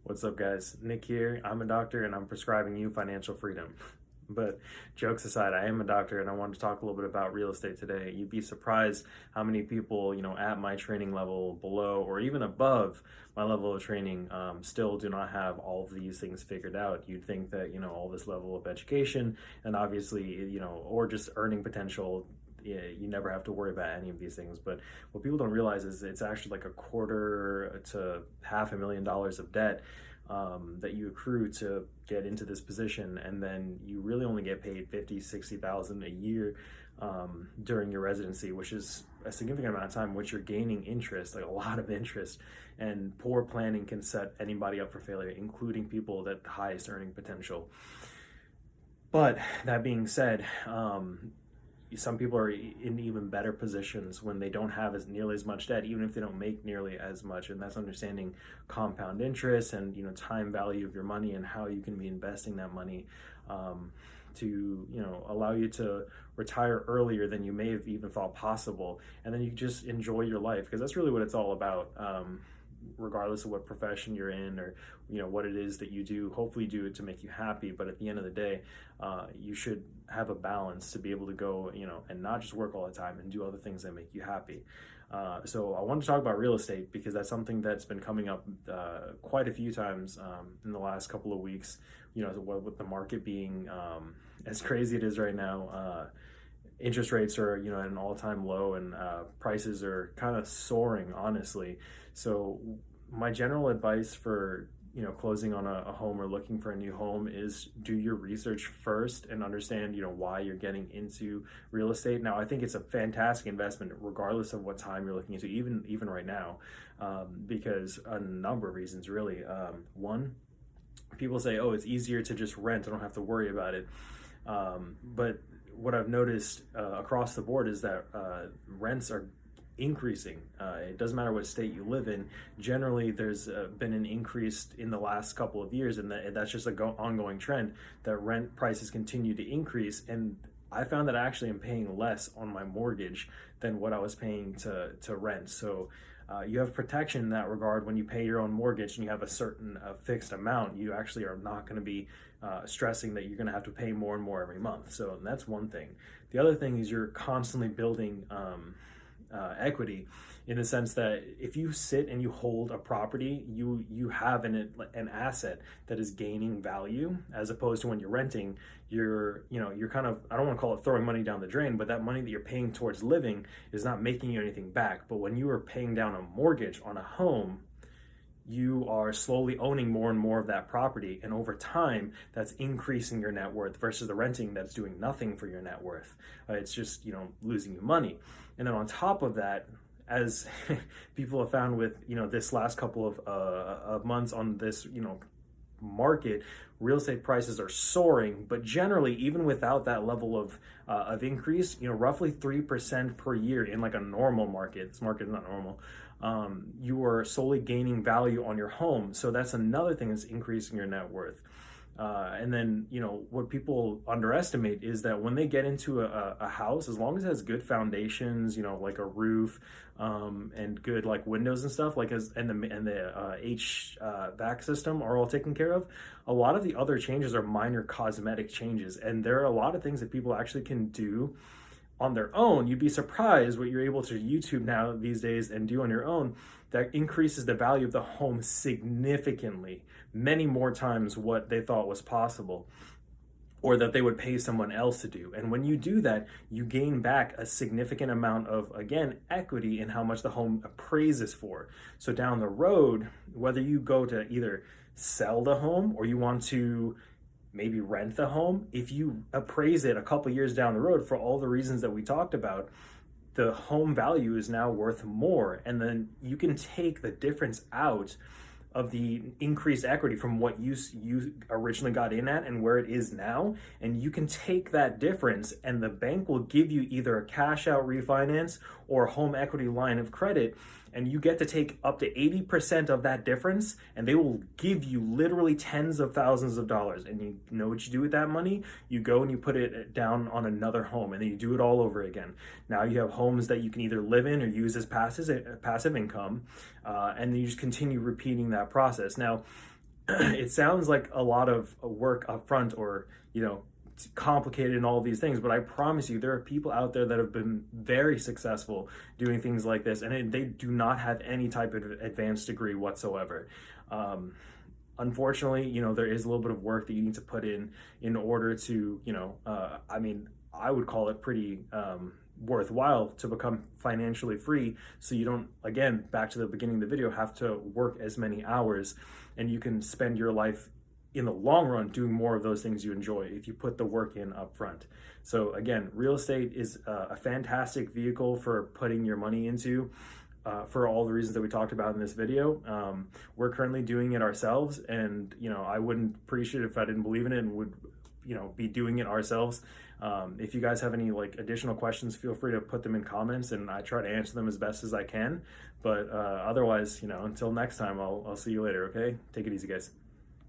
What's up, guys? Nick here. I'm a doctor and I'm prescribing you financial freedom. But jokes aside, I am a doctor and I wanted to talk a little bit about real estate today. You'd be surprised how many people, at my training level, below, or even above my level of training, still do not have all of these things figured out. You'd think that, all this level of education and obviously, or just earning potential, you never have to worry about any of these things. But what people don't realize is it's actually like a quarter to $500,000 of debt that you accrue to get into this position, and then you really only get paid 50-60,000 a year during your residency, which is a significant amount of time, which you're gaining interest, like a lot of interest. And poor planning can set anybody up for failure, including people at the highest earning potential. But that being said, some people are in even better positions when they don't have nearly as much debt, even if they don't make nearly as much. And that's understanding compound interest and time value of your money and how you can be investing that money to allow you to retire earlier than you may have even thought possible. And then you just enjoy your life, because that's really what it's all about. Regardless of what profession you're in, or what it is that you do, hopefully do it to make you happy. But at the end of the day, you should have a balance to be able to go and not just work all the time and do other things that make you happy. So I want to talk about real estate because that's something that's been coming up quite a few times in the last couple of weeks. With the market being as crazy it is right now, interest rates are at an all-time low, and prices are kind of soaring, honestly. So my general advice for closing on a home or looking for a new home is do your research first and understand why you're getting into real estate. Now, I think it's a fantastic investment regardless of what time you're looking into, even right now, because a number of reasons, really. One, people say, oh, it's easier to just rent, I don't have to worry about it. But what I've noticed across the board is that rents are increasing. It doesn't matter what state you live in. Generally, there's been an increase in the last couple of years, and that's just an ongoing trend that rent prices continue to increase. And I found that I actually am paying less on my mortgage than what I was paying to rent. So you have protection in that regard. When you pay your own mortgage and you have a certain fixed amount, you actually are not going to be stressing that you're going to have to pay more and more every month. So that's one thing. The other thing is you're constantly building equity, in the sense that if you sit and you hold a property, you have an asset that is gaining value, as opposed to when you're renting, you're kind of, I don't want to call it throwing money down the drain, but that money that you're paying towards living is not making you anything back. But when you are paying down a mortgage on a home, you are slowly owning more and more of that property, and over time that's increasing your net worth, versus the renting that's doing nothing for your net worth. It's just losing you money. And then on top of that, as people have found with this last couple of months on this market, real estate prices are soaring. But generally, even without that level of increase, roughly 3% per year in like a normal market. This market is not normal. You are solely gaining value on your home. So that's another thing that's increasing your net worth. And then, what people underestimate is that when they get into a house, as long as it has good foundations, like a roof, and good like windows and stuff, and the HVAC system are all taken care of, a lot of the other changes are minor cosmetic changes. And there are a lot of things that people actually can do on their own. You'd be surprised what you're able to YouTube now these days and do on your own that increases the value of the home significantly, many more times what they thought was possible, or that they would pay someone else to do. And when you do that, you gain back a significant amount of, again, equity in how much the home appraises for. So down the road, whether you go to either sell the home or you want to maybe rent the home, if you appraise it a couple years down the road for all the reasons that we talked about, the home value is now worth more. And then you can take the difference out of the increased equity from what you originally got in at and where it is now, and you can take that difference and the bank will give you either a cash out refinance or a home equity line of credit, and you get to take up to 80% of that difference, and they will give you literally tens of thousands of dollars. And you know what you do with that money? You go and you put it down on another home, and then you do it all over again. Now you have homes that you can either live in or use as passive income, and then you just continue repeating that process. Now, it sounds like a lot of work up front, or, you know, complicated and all these things, but I promise you there are people out there that have been very successful doing things like this, and they do not have any type of advanced degree whatsoever. Unfortunately, you know, there is a little bit of work that you need to put in order to, you know, I mean, I would call it pretty worthwhile to become financially free, so you don't, again, back to the beginning of the video, have to work as many hours, and you can spend your life in the long run doing more of those things you enjoy if you put the work in up front. So again, real estate is a fantastic vehicle for putting your money into, for all the reasons that we talked about in this video. We're currently doing it ourselves, and, you know, I wouldn't appreciate it if I didn't believe in it and would, you know, be doing it ourselves. If you guys have any like additional questions, feel free to put them in comments, and I try to answer them as best as I can. But otherwise, you know, until next time, I'll see you later. Okay, take it easy, guys.